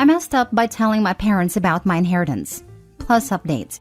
I messed up by telling my parents about my inheritance. Plus update.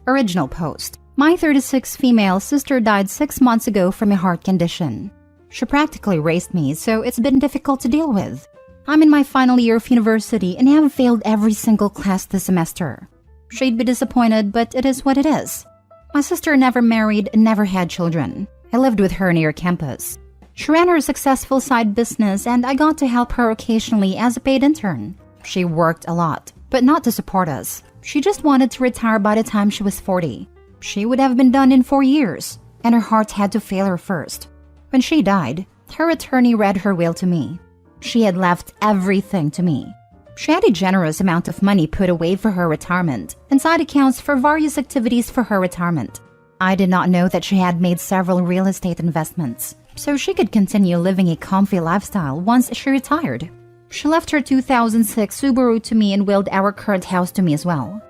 Original post. My 36 female sister died 6 months ago from a heart condition. She practically raised me, so it's been difficult to deal with. I'm in my final year of university and have failed every single class this semester. She'd be disappointed, but it is what it is. My sister never married and never had children. I lived with her near campus. She ran her successful side business and I got to help her occasionally as a paid intern. She worked a lot, but not to support us. She just wanted to retire by the time she was 40. She would have been done in 4 years, and her heart had to fail her first. When she died, her attorney read her will to me. She had left everything to me. She had a generous amount of money put away for her retirement and side accounts for various activities for her retirement. I did not know that she had made several real estate investments, so she could continue living a comfy lifestyle once she retired. She left her 2006 Subaru to me and willed our current house to me as well.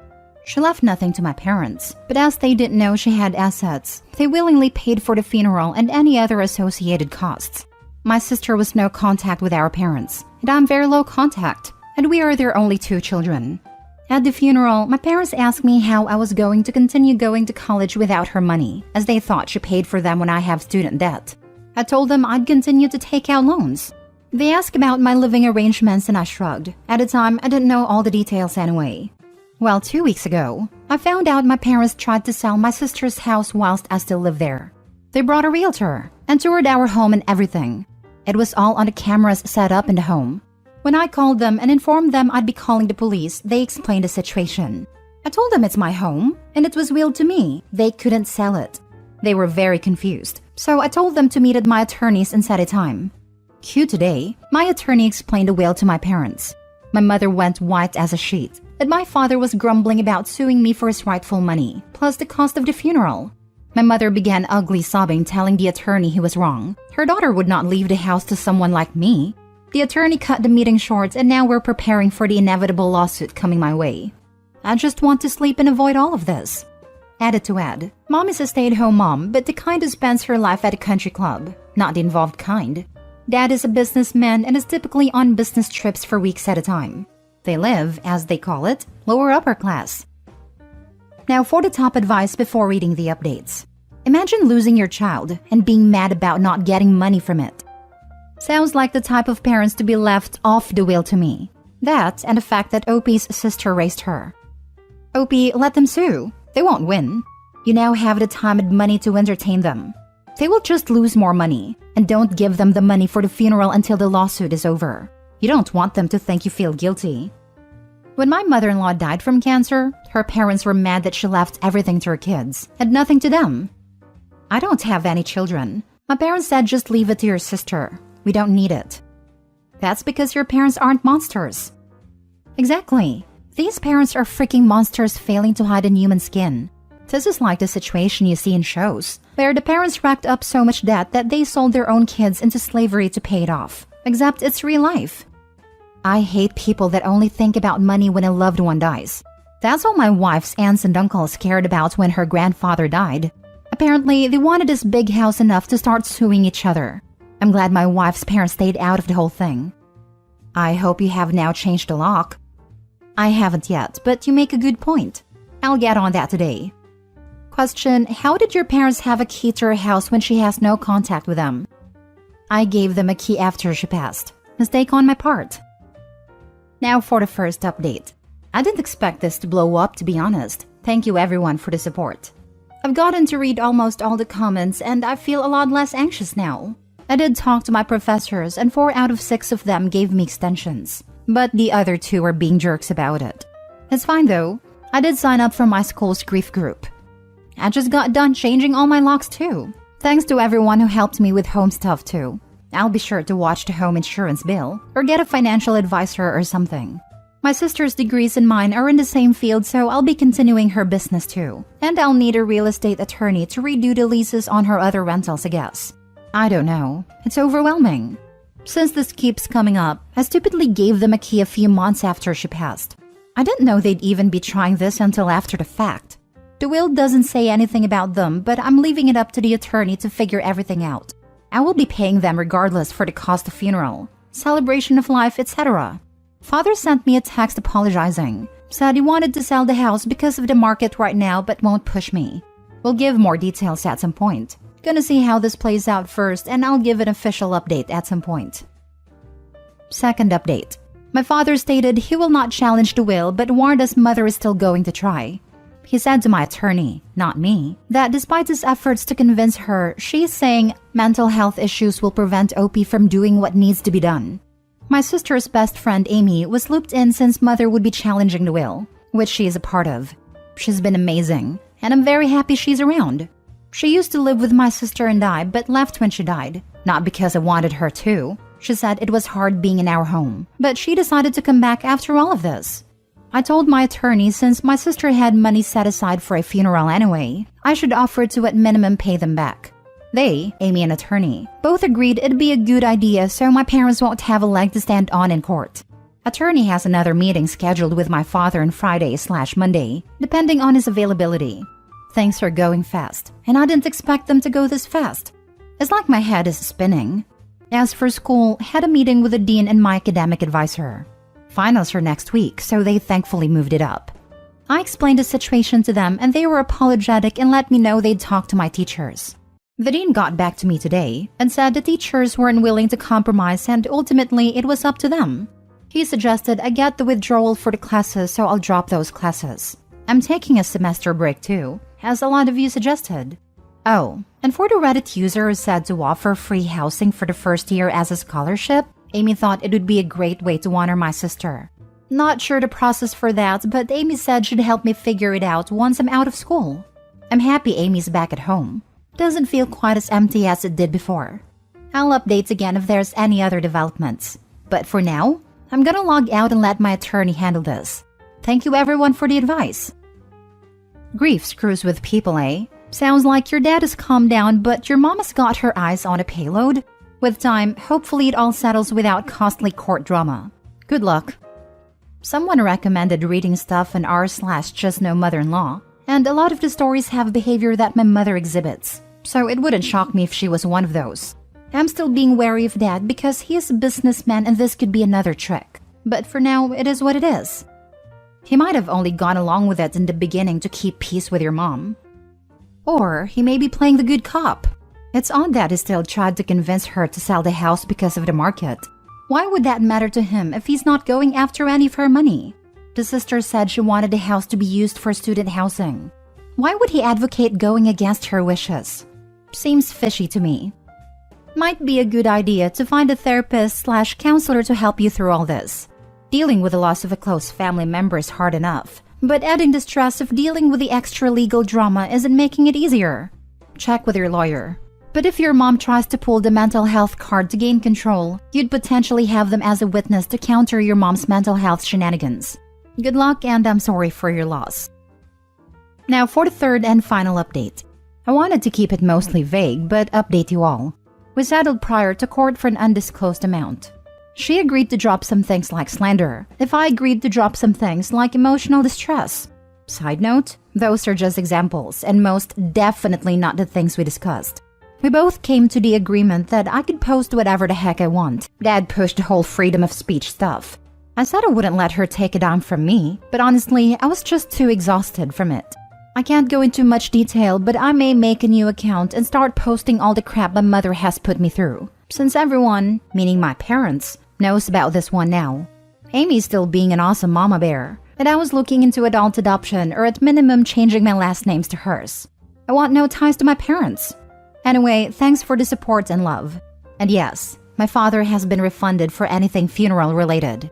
She left nothing to my parents, but as they didn't know she had assets, they willingly paid for the funeral and any other associated costs. My sister was no contact with our parents, and I'm very low contact, and we are their only 2 children. At the funeral, my parents asked me how I was going to continue going to college without her money, as they thought she paid for them when I have student debt. I told them I'd continue to take out loans. They asked about my living arrangements and I shrugged. At the time, I didn't know all the details anyway. Well, 2 weeks ago, I found out my parents tried to sell my sister's house whilst I still lived there. They brought a realtor and toured our home and everything. It was all on the cameras set up in the home. When I called them and informed them I'd be calling the police, they explained the situation. I told them it's my home and it was willed to me. They couldn't sell it. They were very confused, so I told them to meet at my attorney's and set a time. Cue today, my attorney explained the will to my parents. My mother went white as a sheet, and my father was grumbling about suing me for his rightful money, plus the cost of the funeral. My mother began ugly sobbing, telling the attorney he was wrong. Her daughter would not leave the house to someone like me. The attorney cut the meeting short, and now we're preparing for the inevitable lawsuit coming my way. I just want to sleep and avoid all of this. Added to add, Mom is a stay-at-home mom, but the kind who spends her life at a country club, not the involved kind. Dad is a businessman and is typically on business trips for weeks at a time. They live, as they call it, lower upper class. Now for the top advice before reading the updates. Imagine losing your child and being mad about not getting money from it. Sounds like the type of parents to be left off the will to me. That and the fact that OP's sister raised her. OP, let them sue. They won't win. You now have the time and money to entertain them. They will just lose more money, and don't give them the money for the funeral until the lawsuit is over. You don't want them to think you feel guilty. When my mother-in-law died from cancer, her parents were mad that she left everything to her kids, and nothing to them. I don't have any children. My parents said just leave it to your sister. We don't need it. That's because your parents aren't monsters. Exactly. These parents are freaking monsters failing to hide in human skin. This is like the situation you see in shows, where the parents racked up so much debt that they sold their own kids into slavery to pay it off. Except it's real life. I hate people that only think about money when a loved one dies. That's all my wife's aunts and uncles cared about when her grandfather died. Apparently, they wanted this big house enough to start suing each other. I'm glad my wife's parents stayed out of the whole thing. I hope you have now changed the lock. I haven't yet, but you make a good point. I'll get on that today. Question: how did your parents have a key to her house when she has no contact with them? I gave them a key after she passed. Mistake on my part. Now for the first update. I didn't expect this to blow up, to be honest. Thank you everyone for the support. I've gotten to read almost all the comments and I feel a lot less anxious now. I did talk to my professors and 4 out of 6 of them gave me extensions. But the other 2 are being jerks about it. It's fine though. I did sign up for my school's grief group. I just got done changing all my locks too. Thanks to everyone who helped me with home stuff too. I'll be sure to watch the home insurance bill or get a financial advisor or something. My sister's degrees and mine are in the same field, so I'll be continuing her business too. And I'll need a real estate attorney to redo the leases on her other rentals, I guess. I don't know. It's overwhelming. Since this keeps coming up, I stupidly gave them a key a few months after she passed. I didn't know they'd even be trying this until after the fact. The will doesn't say anything about them, but I'm leaving it up to the attorney to figure everything out. I will be paying them regardless for the cost of funeral, celebration of life, etc. Father sent me a text apologizing. Said he wanted to sell the house because of the market right now but won't push me. We'll give more details at some point. Gonna see how this plays out first and I'll give an official update at some point. Second update. My father stated he will not challenge the will but warned us mother is still going to try. He said to my attorney, not me, that despite his efforts to convince her, she's saying mental health issues will prevent OP from doing what needs to be done. My sister's best friend Amy was looped in since mother would be challenging the will, which she is a part of. She's been amazing, and I'm very happy she's around. She used to live with my sister and I, but left when she died. Not because I wanted her to. She said it was hard being in our home, but she decided to come back after all of this. I told my attorney since my sister had money set aside for a funeral anyway, I should offer to at minimum pay them back. They, Amy and attorney, both agreed it'd be a good idea so my parents won't have a leg to stand on in court. Attorney has another meeting scheduled with my father on Friday/Monday, depending on his availability. Things are going fast, and I didn't expect them to go this fast. It's like my head is spinning. As for school, had a meeting with the dean and my academic advisor. Finals are next week, so they thankfully moved it up. I explained the situation to them and they were apologetic and let me know they'd talk to my teachers. The dean got back to me today and said the teachers weren't willing to compromise and ultimately it was up to them. He suggested I get the withdrawal for the classes so I'll drop those classes. I'm taking a semester break too, as a lot of you suggested. Oh, and for the Reddit user who said to offer free housing for the first year as a scholarship, Amy thought it would be a great way to honor my sister. Not sure the process for that, but Amy said she'd help me figure it out once I'm out of school. I'm happy Amy's back at home. Doesn't feel quite as empty as it did before. I'll update again if there's any other developments. But for now, I'm gonna log out and let my attorney handle this. Thank you everyone for the advice. Grief screws with people, eh? Sounds like your dad has calmed down, but your mom has got her eyes on a payload. With time, hopefully it all settles without costly court drama. Good luck. Someone recommended reading stuff on r/justknowmother-in-law, and a lot of the stories have behavior that my mother exhibits, so it wouldn't shock me if she was one of those. I'm still being wary of Dad because he is a businessman and this could be another trick. But for now, it is what it is. He might have only gone along with it in the beginning to keep peace with your mom. Or he may be playing the good cop. It's odd that he still tried to convince her to sell the house because of the market. Why would that matter to him if he's not going after any of her money? The sister said she wanted the house to be used for student housing. Why would he advocate going against her wishes? Seems fishy to me. Might be a good idea to find a therapist/counselor to help you through all this. Dealing with the loss of a close family member is hard enough, but adding the stress of dealing with the extra legal drama isn't making it easier. Check with your lawyer. But if your mom tries to pull the mental health card to gain control, you'd potentially have them as a witness to counter your mom's mental health shenanigans. Good luck and I'm sorry for your loss. Now for the third and final update. I wanted to keep it mostly vague, but update you all. We settled prior to court for an undisclosed amount. She agreed to drop some things like slander, if I agreed to drop some things like emotional distress. Side note, those are just examples and most definitely not the things we discussed. We both came to the agreement that I could post whatever the heck I want. Dad pushed the whole freedom of speech stuff. I said I wouldn't let her take it on from me, but honestly, I was just too exhausted from it. I can't go into much detail, but I may make a new account and start posting all the crap my mother has put me through. Since everyone, meaning my parents, knows about this one now. Amy's still being an awesome mama bear, and I was looking into adult adoption or at minimum changing my last names to hers. I want no ties to my parents. Anyway, thanks for the support and love. And yes, my father has been refunded for anything funeral related.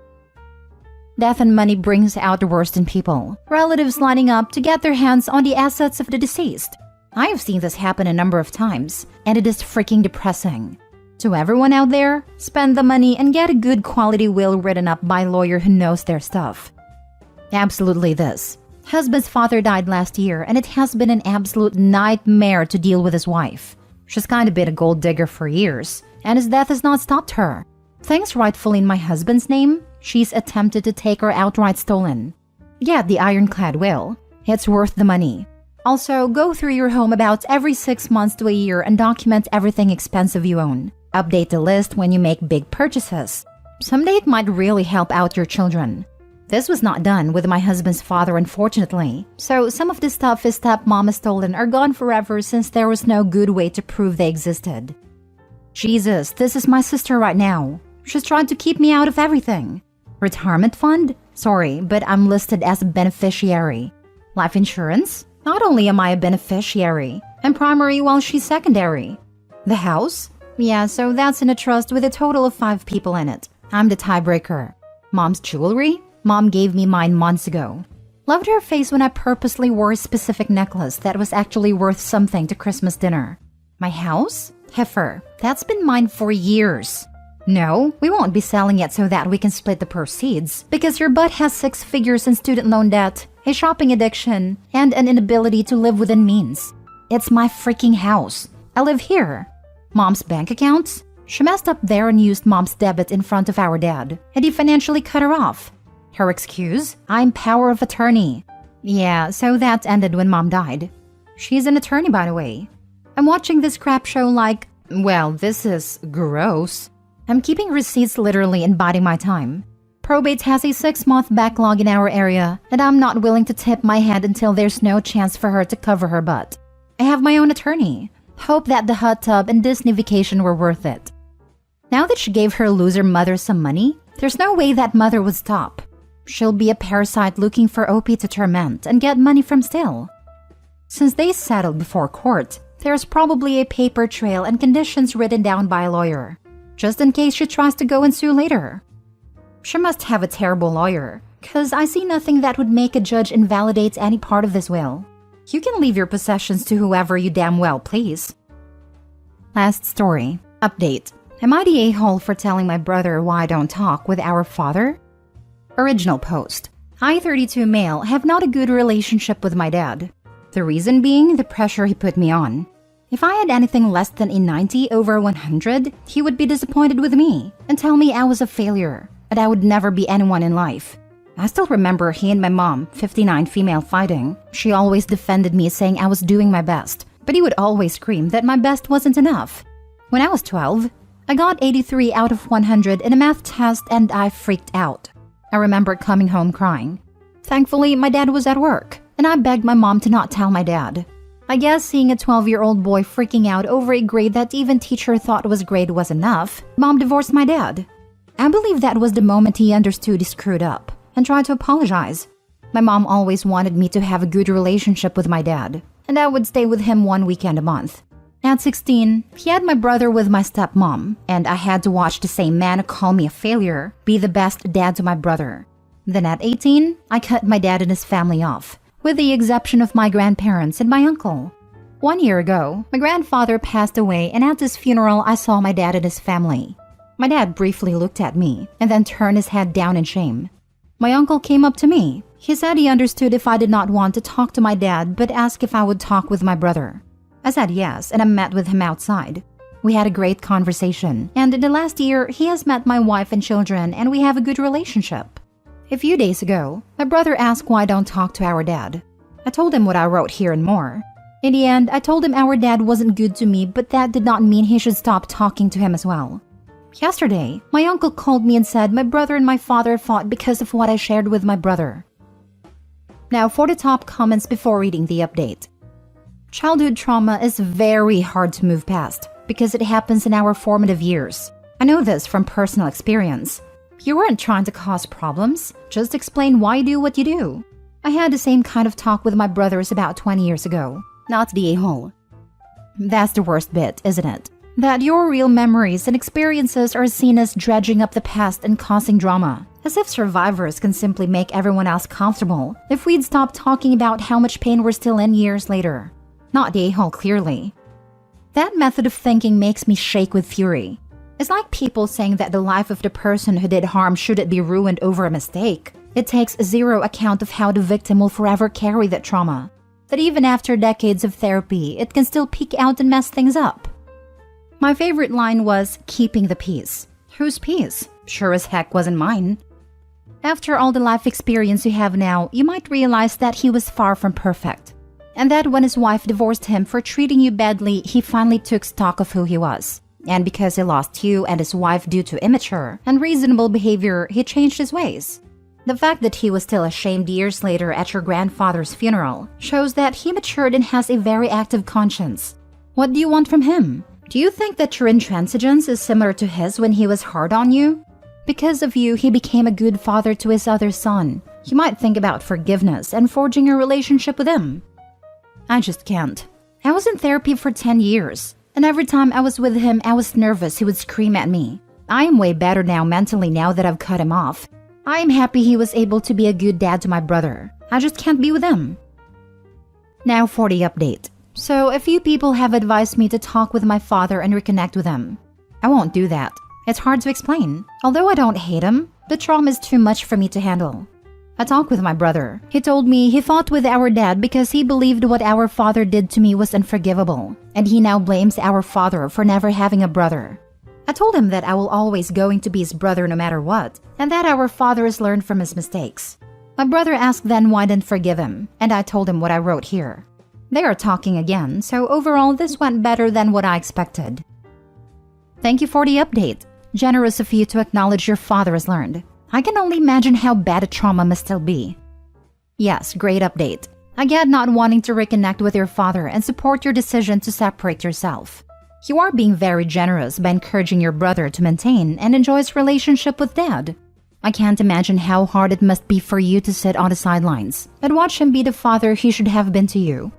Death and money brings out the worst in people. Relatives lining up to get their hands on the assets of the deceased. I have seen this happen a number of times, and it is freaking depressing. To everyone out there, spend the money and get a good quality will written up by a lawyer who knows their stuff. Absolutely this. Husband's father died last year, and it has been an absolute nightmare to deal with his wife. She's kind of been a gold digger for years, and his death has not stopped her. Things rightfully in my husband's name, she's attempted to take her outright stolen. Get the ironclad will. It's worth the money. Also, go through your home about every 6 months to a year and document everything expensive you own. Update the list when you make big purchases. Someday it might really help out your children. This was not done with my husband's father, unfortunately, so some of the stuff his stepmom has stolen are gone forever since there was no good way to prove they existed. Jesus, this is my sister right now. She's trying to keep me out of everything. Retirement fund? Sorry, but I'm listed as a beneficiary. Life insurance? Not only am I a beneficiary, I'm primary while she's secondary. The house? Yeah, so that's in a trust with a total of 5 people in it. I'm the tiebreaker. Mom's jewelry? Mom gave me mine months ago. Loved her face when I purposely wore a specific necklace that was actually worth something to Christmas dinner. My house? Heifer. That's been mine for years. No, we won't be selling it so that we can split the proceeds, because your butt has 6 figures in student loan debt, a shopping addiction, and an inability to live within means. It's my freaking house. I live here. Mom's bank accounts? She messed up there and used Mom's debit in front of our dad, and he financially cut her off. Her excuse? I'm power of attorney. Yeah, so that ended when Mom died. She's an attorney, by the way. I'm watching this crap show like, well, this is gross. I'm keeping receipts literally and biding my time. Probate has a 6-month backlog in our area, and I'm not willing to tip my hand until there's no chance for her to cover her butt. I have my own attorney. Hope that the hot tub and Disney vacation were worth it. Now that she gave her loser mother some money, there's no way that mother would stop. She'll be a parasite looking for OP to torment and get money from still. Since they settled before court, there's probably a paper trail and conditions written down by a lawyer, just in case she tries to go and sue later. She must have a terrible lawyer, cause I see nothing that would make a judge invalidate any part of this will. You can leave your possessions to whoever you damn well please. Last story. Update. Am I the a-hole for telling my brother why I don't talk with our father? Original post. I, 32 male, have not a good relationship with my dad. The reason being the pressure he put me on. If I had anything less than a 90 over 100, he would be disappointed with me and tell me I was a failure and I would never be anyone in life. I still remember he and my mom, 59 female, fighting. She always defended me saying I was doing my best, but he would always scream that my best wasn't enough. When I was 12, I got 83 out of 100 in a math test and I freaked out. I remember coming home crying. Thankfully, my dad was at work, and I begged my mom to not tell my dad. I guess seeing a 12-year-old boy freaking out over a grade that even teacher thought was grade was enough, Mom divorced my dad. I believe that was the moment he understood he screwed up and tried to apologize. My mom always wanted me to have a good relationship with my dad, and I would stay with him 1 weekend a month. At 16, he had my brother with my stepmom, and I had to watch the same man call me a failure be the best dad to my brother. Then at 18, I cut my dad and his family off, with the exception of my grandparents and my uncle. 1 year ago, my grandfather passed away, and at his funeral I saw my dad and his family. My dad briefly looked at me and then turned his head down in shame. My uncle came up to me. He said he understood if I did not want to talk to my dad but asked if I would talk with my brother. I said yes, and I met with him outside. We had a great conversation, and in the last year, he has met my wife and children, and we have a good relationship. A few days ago, my brother asked why I don't talk to our dad. I told him what I wrote here and more. In the end, I told him our dad wasn't good to me, but that did not mean he should stop talking to him as well. Yesterday, my uncle called me and said my brother and my father fought because of what I shared with my brother. Now for the top comments before reading the update. Childhood trauma is very hard to move past because it happens in our formative years. I know this from personal experience. You weren't trying to cause problems, just explain why you do what you do. I had the same kind of talk with my brothers about 20 years ago, not the a-hole. That's the worst bit, isn't it? That your real memories and experiences are seen as dredging up the past and causing drama. As if survivors can simply make everyone else comfortable if we'd stop talking about how much pain we're still in years later. Not the a-hole, clearly. That method of thinking makes me shake with fury. It's like people saying that the life of the person who did harm shouldn't be ruined over a mistake. It takes zero account of how the victim will forever carry that trauma. That even after decades of therapy, it can still peek out and mess things up. My favorite line was, keeping the peace. Whose peace? Sure as heck wasn't mine. After all the life experience you have now, you might realize that he was far from perfect. And that when his wife divorced him for treating you badly, he finally took stock of who he was. And because he lost you and his wife due to immature, unreasonable behavior, he changed his ways. The fact that he was still ashamed years later at your grandfather's funeral shows that he matured and has a very active conscience. What do you want from him? Do you think that your intransigence is similar to his when he was hard on you? Because of you, he became a good father to his other son. You might think about forgiveness and forging a relationship with him. I just can't. I was in therapy for 10 years, and every time I was with him, I was nervous he would scream at me. I am way better now mentally now that I've cut him off. I am happy he was able to be a good dad to my brother. I just can't be with him. Now for the update. So a few people have advised me to talk with my father and reconnect with him. I won't do that. It's hard to explain. Although I don't hate him, the trauma is too much for me to handle. I talked with my brother. He told me he fought with our dad because he believed what our father did to me was unforgivable, and he now blames our father for never having a brother. I told him that I will always going to be his brother no matter what, and that our father has learned from his mistakes. My brother asked then why I didn't forgive him, and I told him what I wrote here. They are talking again, so overall this went better than what I expected. Thank you for the update. Generous of you to acknowledge your father has learned. I can only imagine how bad a trauma must still be. Yes, great update. I get not wanting to reconnect with your father and support your decision to separate yourself. You are being very generous by encouraging your brother to maintain and enjoy his relationship with dad. I can't imagine how hard it must be for you to sit on the sidelines and watch him be the father he should have been to you.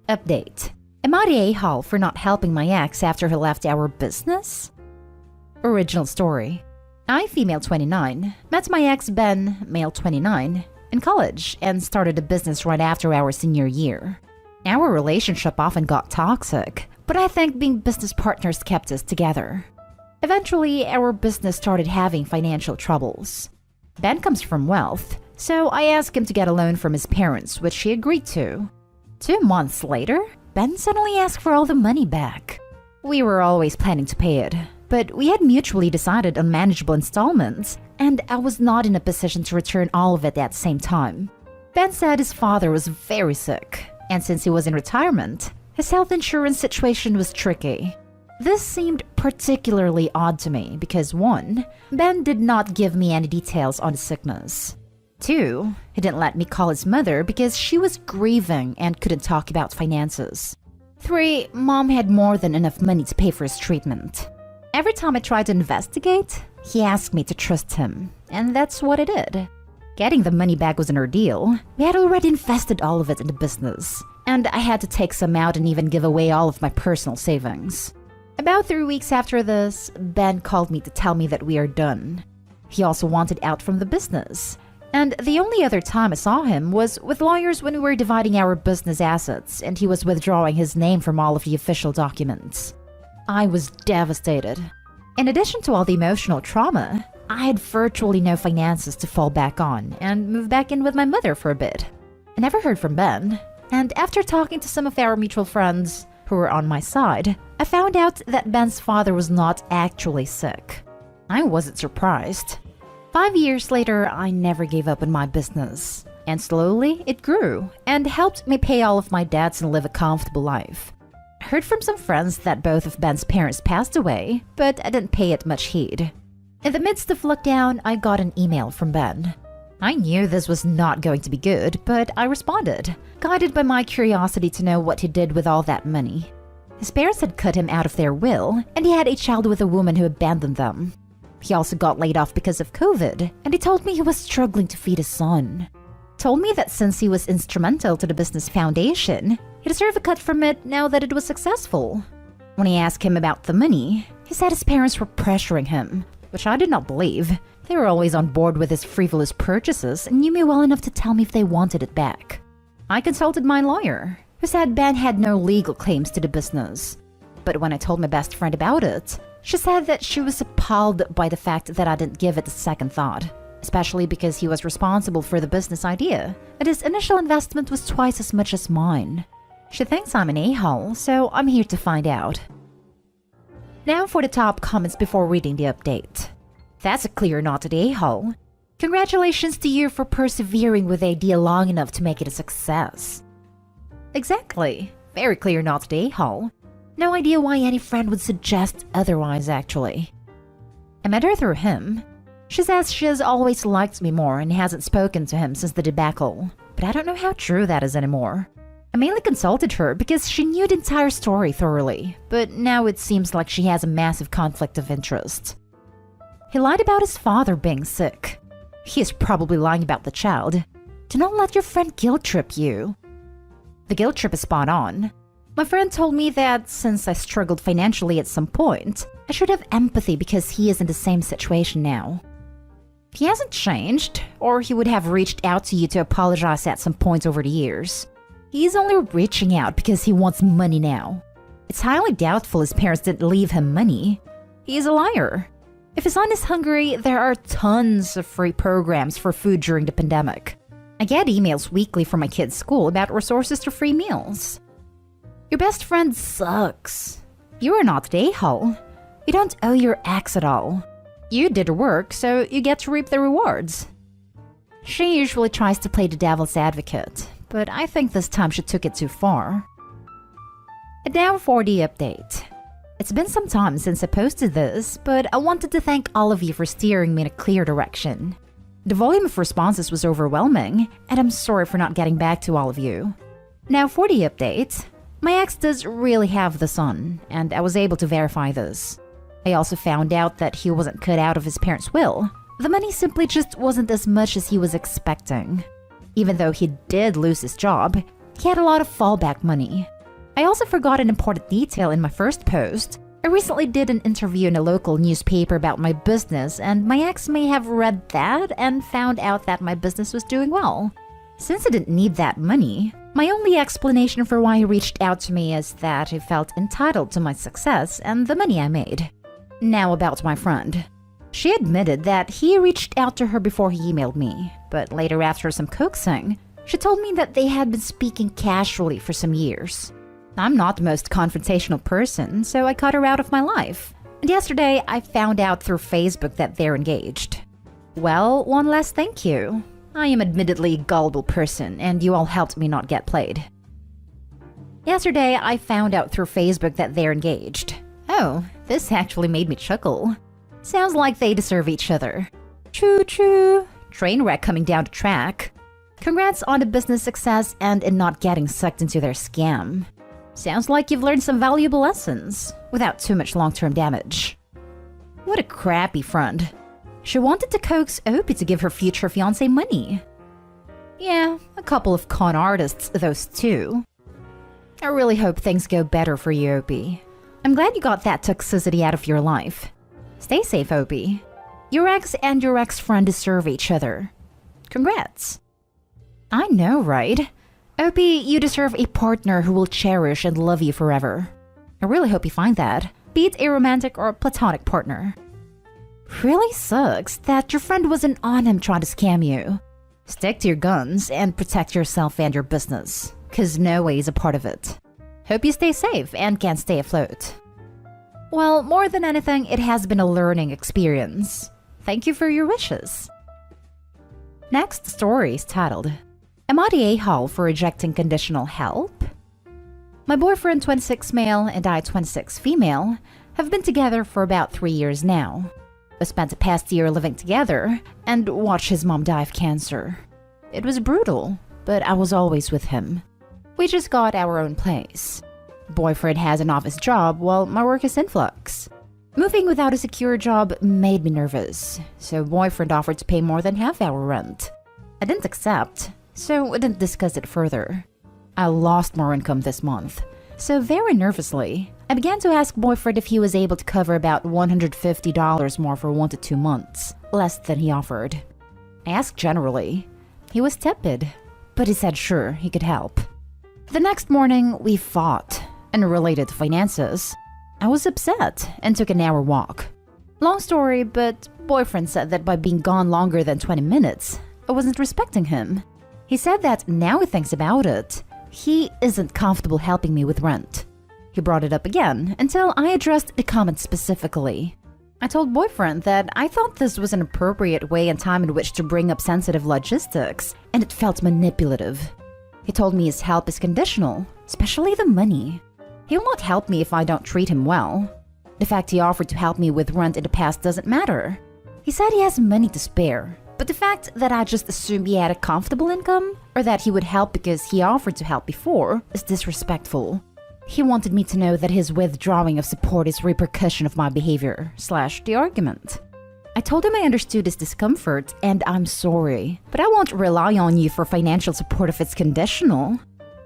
Update. Am I the a-hole for not helping my ex after he left our business? Original story. I, female 29, met my ex Ben, male 29, in college and started a business right after our senior year. Our relationship often got toxic, but I think being business partners kept us together. Eventually, our business started having financial troubles. Ben comes from wealth, so I asked him to get a loan from his parents, which he agreed to. 2 months later, Ben suddenly asked for all the money back. We were always planning to pay it, but we had mutually decided on manageable installments, and I was not in a position to return all of it at the same time. Ben said his father was very sick, and since he was in retirement, his health insurance situation was tricky. This seemed particularly odd to me because 1, Ben did not give me any details on the sickness. 2, he didn't let me call his mother because she was grieving and couldn't talk about finances. 3, Mom had more than enough money to pay for his treatment. Every time I tried to investigate, he asked me to trust him, and that's what I did. Getting the money back was an ordeal. We had already invested all of it in the business, and I had to take some out and even give away all of my personal savings. About 3 weeks after this, Ben called me to tell me that we are done. He also wanted out from the business. And the only other time I saw him was with lawyers when we were dividing our business assets and he was withdrawing his name from all of the official documents. I was devastated. In addition to all the emotional trauma, I had virtually no finances to fall back on and moved back in with my mother for a bit. I never heard from Ben, and after talking to some of our mutual friends who were on my side, I found out that Ben's father was not actually sick. I wasn't surprised. 5 years later, I never gave up on my business, and slowly it grew and helped me pay all of my debts and live a comfortable life. I heard from some friends that both of Ben's parents passed away, but I didn't pay it much heed. In the midst of lockdown, I got an email from Ben. I knew this was not going to be good, but I responded, guided by my curiosity to know what he did with all that money. His parents had cut him out of their will, and he had a child with a woman who abandoned them. He also got laid off because of COVID, and he told me he was struggling to feed his son. Told me that since he was instrumental to the business foundation, he deserved a cut from it now that it was successful. When I asked him about the money, he said his parents were pressuring him, which I did not believe. They were always on board with his frivolous purchases and knew me well enough to tell me if they wanted it back. I consulted my lawyer, who said Ben had no legal claims to the business. But when I told my best friend about it, she said that she was appalled by the fact that I didn't give it a second thought. especially because he was responsible for the business idea, and his initial investment was twice as much as mine. She thinks I'm an a-hole, so I'm here to find out. Now for the top comments before reading the update. That's a clear not an a-hole. Congratulations to you for persevering with the idea long enough to make it a success. Exactly. Very clear not an a-hole. No idea why any friend would suggest otherwise, actually. I met her through him. She says she has always liked me more and hasn't spoken to him since the debacle, but I don't know how true that is anymore. I mainly consulted her because she knew the entire story thoroughly, but now it seems like she has a massive conflict of interest. He lied about his father being sick. He is probably lying about the child. Do not let your friend guilt trip you. The guilt trip is spot on. My friend told me that since I struggled financially at some point, I should have empathy because he is in the same situation now. He hasn't changed, or he would have reached out to you to apologize at some point over the years. He's only reaching out because he wants money now. It's highly doubtful his parents didn't leave him money. He is a liar. If his son is hungry, there are tons of free programs for food during the pandemic. I get emails weekly from my kid's school about resources to free meals. Your best friend sucks. You are not the a-hole. You don't owe your ex at all. You did the work, so you get to reap the rewards. She usually tries to play the devil's advocate, but I think this time she took it too far. And now for the update. It's been some time since I posted this, but I wanted to thank all of you for steering me in a clear direction. The volume of responses was overwhelming, and I'm sorry for not getting back to all of you. Now for the update. My ex does really have the son, and I was able to verify this. I also found out that he wasn't cut out of his parents' will. The money simply just wasn't as much as he was expecting. Even though he did lose his job, he had a lot of fallback money. I also forgot an important detail in my first post. I recently did an interview in a local newspaper about my business, and my ex may have read that and found out that my business was doing well. Since I didn't need that money, my only explanation for why he reached out to me is that he felt entitled to my success and the money I made. Now about my friend. She admitted that he reached out to her before he emailed me, but later after some coaxing, she told me that they had been speaking casually for some years. I'm not the most confrontational person, so I cut her out of my life. And yesterday, I found out through Facebook that they're engaged. Well, one last thank you. I am admittedly a gullible person, and you all helped me not get played. Yesterday, I found out through Facebook that they're engaged. Oh, this actually made me chuckle. Sounds like they deserve each other. Choo-choo. Train wreck coming down the track. Congrats on the business success and in not getting sucked into their scam. Sounds like you've learned some valuable lessons, without too much long-term damage. What a crappy friend. She wanted to coax Opie to give her future fiancé money. Yeah, a couple of con artists, those two. I really hope things go better for you, Opie. I'm glad you got that toxicity out of your life. Stay safe, Opie. Your ex and your ex-friend deserve each other. Congrats. I know, right? Opie, you deserve a partner who will cherish and love you forever. I really hope you find that, be it a romantic or platonic partner. Really sucks that your friend wasn't on him trying to scam you. Stick to your guns and protect yourself and your business, cause no way is a part of it. Hope you stay safe and can stay afloat. Well, more than anything, it has been a learning experience. Thank you for your wishes. Next story is titled, Am I the a-hole for rejecting conditional help? My boyfriend, 26 male, and I, 26 female, have been together for about 3 years now. We spent the past year living together and watched his mom die of cancer. It was brutal, but I was always with him. We just got our own place. Boyfriend has an office job while my work is in flux. Moving without a secure job made me nervous, so boyfriend offered to pay more than half our rent. I didn't accept, so I didn't discuss it further. I lost more income this month, so very nervously, I began to ask boyfriend if he was able to cover about $150 more for 1 to 2 months, less than he offered. I asked generally. He was tepid, but he said sure, he could help. The next morning, we fought, and related to finances. I was upset and took an hour walk. Long story, but boyfriend said that by being gone longer than 20 minutes, I wasn't respecting him. He said that now he thinks about it, he isn't comfortable helping me with rent. He brought it up again until I addressed the comment specifically. I told boyfriend that I thought this was an appropriate way and time in which to bring up sensitive logistics, and it felt manipulative. He told me his help is conditional, especially the money. He will not help me if I don't treat him well. The fact he offered to help me with rent in the past doesn't matter. He said he has money to spare, but the fact that I just assumed he had a comfortable income, or that he would help because he offered to help before, is disrespectful. He wanted me to know that his withdrawing of support is repercussion of my behavior, / the argument. I told him I understood his discomfort and I'm sorry, but I won't rely on you for financial support if it's conditional.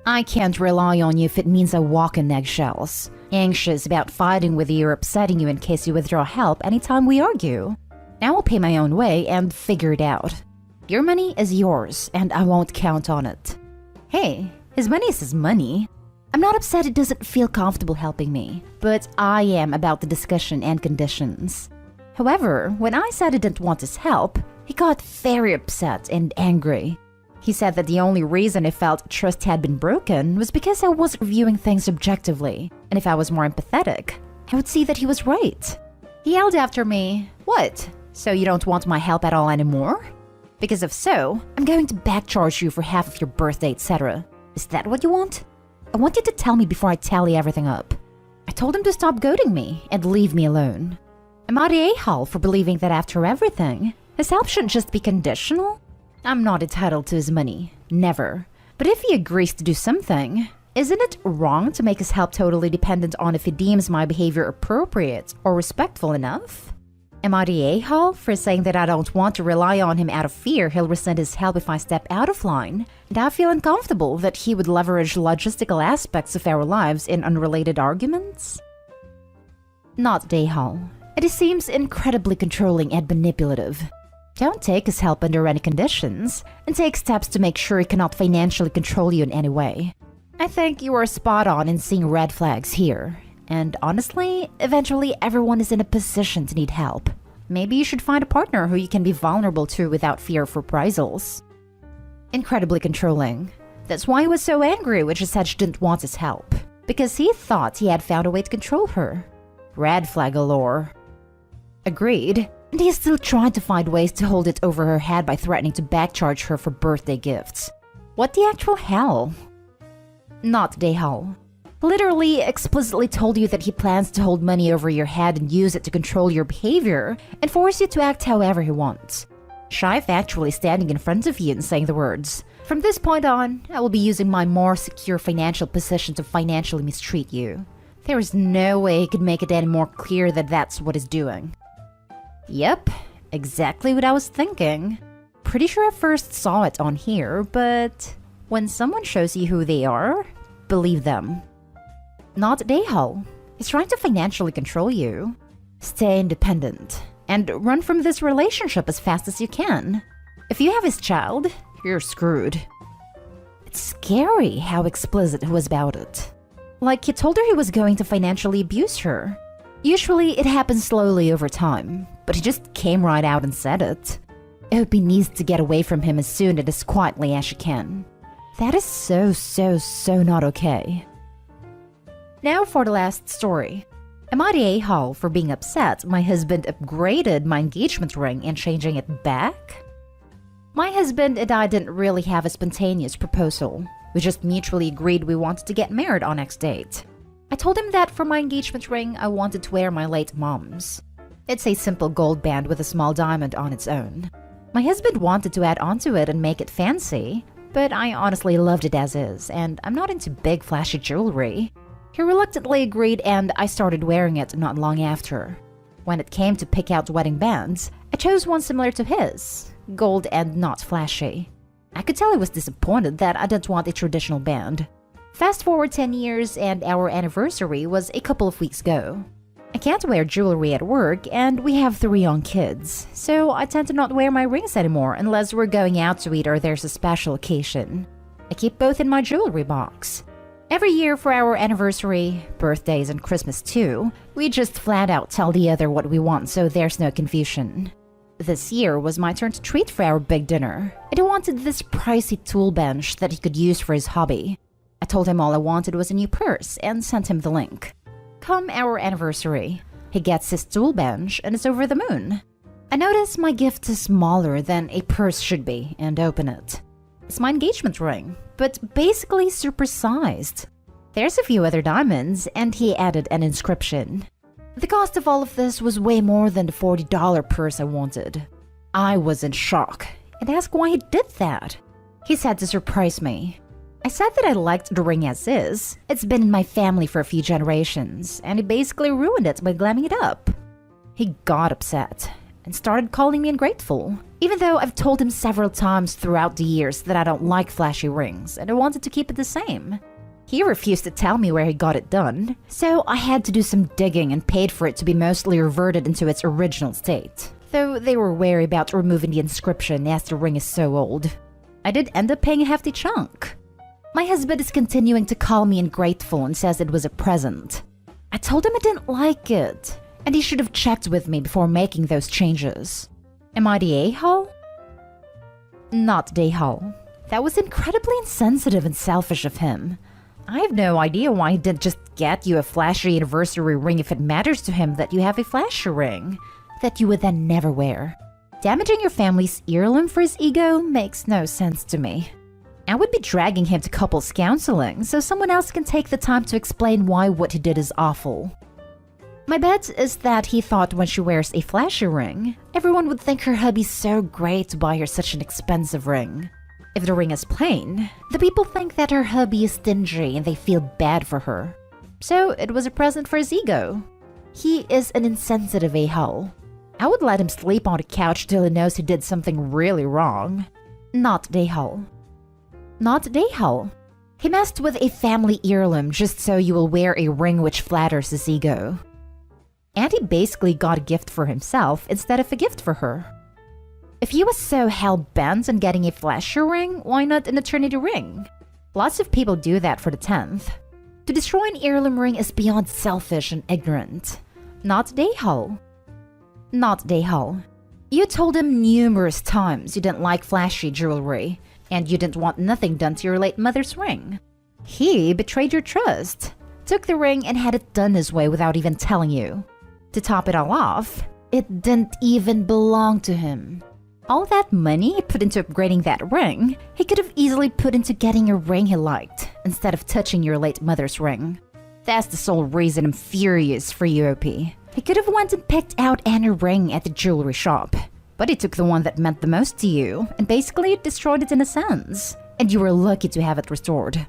I can't rely on you if it means I walk in eggshells, anxious about fighting with you or upsetting you in case you withdraw help anytime we argue. I will pay my own way and figure it out. Your money is yours and I won't count on it. Hey, his money is his money. I'm not upset it doesn't feel comfortable helping me, but I am about the discussion and conditions. However, when I said I didn't want his help, he got very upset and angry. He said that the only reason I felt trust had been broken was because I wasn't viewing things objectively, and if I was more empathetic, I would see that he was right. He yelled after me, "What? So you don't want my help at all anymore? Because if so, I'm going to backcharge you for half of your birthday, etc. Is that what you want? I want you to tell me before I tally everything up." I told him to stop goading me and leave me alone. Am I the a-hole for believing that after everything, his help shouldn't just be conditional? I'm not entitled to his money. Never. But if he agrees to do something, isn't it wrong to make his help totally dependent on if he deems my behavior appropriate or respectful enough? Am I the a-hole for saying that I don't want to rely on him out of fear he'll rescind his help if I step out of line, and I feel uncomfortable that he would leverage logistical aspects of our lives in unrelated arguments? Not the a-hole. It seems incredibly controlling and manipulative. Don't take his help under any conditions, and take steps to make sure he cannot financially control you in any way. I think you are spot on in seeing red flags here. And honestly, eventually everyone is in a position to need help. Maybe you should find a partner who you can be vulnerable to without fear of reprisals. Incredibly controlling. That's why he was so angry when she said she didn't want his help. Because he thought he had found a way to control her. Red flag galore. Agreed. And he is still trying to find ways to hold it over her head by threatening to backcharge her for birthday gifts. What the actual hell? Not the hell. Literally explicitly told you that he plans to hold money over your head and use it to control your behavior and force you to act however he wants. Shy of actually standing in front of you and saying the words, "From this point on, I will be using my more secure financial position to financially mistreat you." There is no way he could make it any more clear that that's what he's doing. Yep, exactly what I was thinking. Pretty sure I first saw it on here, but when someone shows you who they are, believe them. Not a-hole. He's trying to financially control you. Stay independent and run from this relationship as fast as you can. If you have his child, you're screwed. It's scary how explicit he was about it. Like he told her he was going to financially abuse her. Usually it happens slowly over time, but he just came right out and said it. I hope he needs to get away from him as soon and as quietly as she can. That is so not okay. Now for the last story. Am I the a-hole for being upset my husband upgraded my engagement ring and changing it back? My husband and I didn't really have a spontaneous proposal. We just mutually agreed we wanted to get married on next date. I told him that for my engagement ring, I wanted to wear my late mom's. It's a simple gold band with a small diamond on its own. My husband wanted to add onto it and make it fancy, but I honestly loved it as is, and I'm not into big flashy jewelry. He reluctantly agreed and I started wearing it not long after. When it came to pick out wedding bands, I chose one similar to his, gold and not flashy. I could tell he was disappointed that I didn't want a traditional band. Fast forward 10 years and our anniversary was a couple of weeks ago. I can't wear jewelry at work and we have 3 young kids, so I tend to not wear my rings anymore unless we're going out to eat or there's a special occasion. I keep both in my jewelry box. Every year for our anniversary, birthdays, and Christmas too, we just flat out tell the other what we want so there's no confusion. This year was my turn to treat for our big dinner, and he wanted this pricey tool bench that he could use for his hobby. I told him all I wanted was a new purse and sent him the link. Come our anniversary, he gets his tool bench and is over the moon. I notice my gift is smaller than a purse should be and open it. It's my engagement ring, but basically supersized. There's a few other diamonds, and he added an inscription. The cost of all of this was way more than the $40 purse I wanted. I was in shock and asked why he did that. He said to surprise me. I said that I liked the ring as is. It's been in my family for a few generations, and he basically ruined it by glamming it up. He got upset and started calling me ungrateful, even though I've told him several times throughout the years that I don't like flashy rings and I wanted to keep it the same. He refused to tell me where he got it done, so I had to do some digging and paid for it to be mostly reverted into its original state, though they were wary about removing the inscription as the ring is so old. I did end up paying a hefty chunk. My husband is continuing to call me ungrateful and says it was a present. I told him I didn't like it, and he should have checked with me before making those changes. Am I the a-hole? Not the a-hole. That was incredibly insensitive and selfish of him. I have no idea why he didn't just get you a flashy anniversary ring if it matters to him that you have a flashy ring that you would then never wear. Damaging your family's heirloom for his ego makes no sense to me. I would be dragging him to couples counseling so someone else can take the time to explain why what he did is awful. My bet is that he thought when she wears a flashy ring, everyone would think her hubby's so great to buy her such an expensive ring. If the ring is plain, the people think that her hubby is stingy and they feel bad for her. So it was a present for his ego. He is an insensitive a-hole. I would let him sleep on the couch till he knows he did something really wrong. Not the a-hole. Not the a-hole. He messed with a family heirloom just so you will wear a ring which flatters his ego. And he basically got a gift for himself instead of a gift for her. If he was so hell-bent on getting a flashy ring, why not an eternity ring? Lots of people do that for the 10th. To destroy an heirloom ring is beyond selfish and ignorant. Not the a-hole. Not the a-hole. You told him numerous times you didn't like flashy jewelry, and you didn't want nothing done to your late mother's ring. He betrayed your trust, took the ring and had it done his way without even telling you. To top it all off, it didn't even belong to him. All that money he put into upgrading that ring, he could have easily put into getting a ring he liked, instead of touching your late mother's ring. That's the sole reason I'm furious for you, OP. He could have went and picked out any ring at the jewelry shop, but he took the one that meant the most to you, and basically destroyed it in a sense, and you were lucky to have it restored.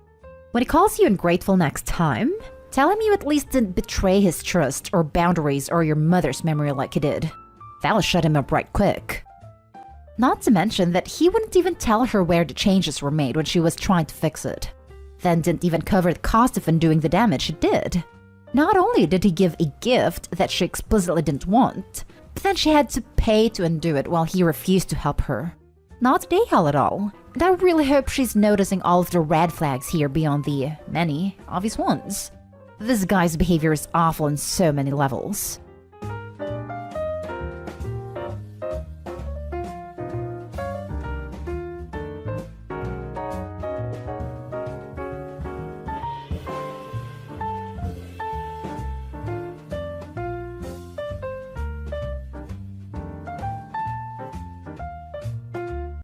When he calls you ungrateful next time, tell him you at least didn't betray his trust or boundaries or your mother's memory like he did. That'll shut him up right quick. Not to mention that he wouldn't even tell her where the changes were made when she was trying to fix it. Then didn't even cover the cost of undoing the damage it did. Not only did he give a gift that she explicitly didn't want, but then she had to pay to undo it while he refused to help her. Not the a-hole at all. And I really hope she's noticing all of the red flags here beyond the many obvious ones. This guy's behavior is awful on so many levels.